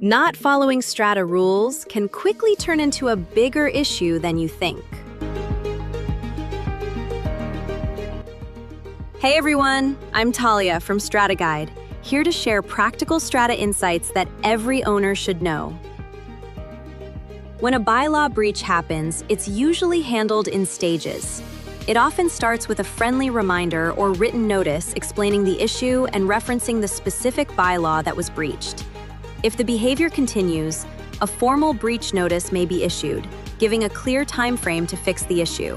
Not following Strata rules can quickly turn into a bigger issue than you think. Hey everyone, I'm Talia from StrataGuide, here to share practical Strata insights that every owner should know. When a bylaw breach happens, it's usually handled in stages. It often starts with a friendly reminder or written notice explaining the issue and referencing the specific bylaw that was breached. If the behavior continues, a formal breach notice may be issued, giving a clear time frame to fix the issue.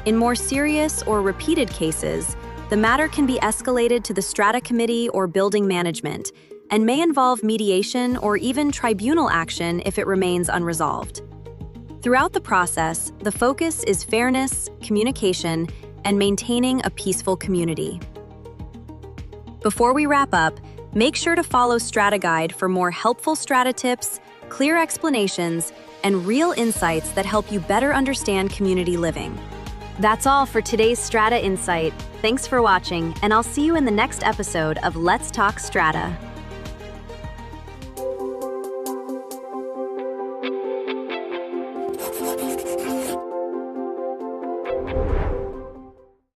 In more serious or repeated cases, the matter can be escalated to the Strata Committee or building management, and may involve mediation or even tribunal action if it remains unresolved. Throughout the process, the focus is fairness, communication, and maintaining a peaceful community. Before we wrap up, make sure to follow StrataGuide for more helpful Strata tips, clear explanations, and real insights that help you better understand community living. That's all for today's Strata Insight. Thanks for watching, and I'll see you in the next episode of Let's Talk Strata.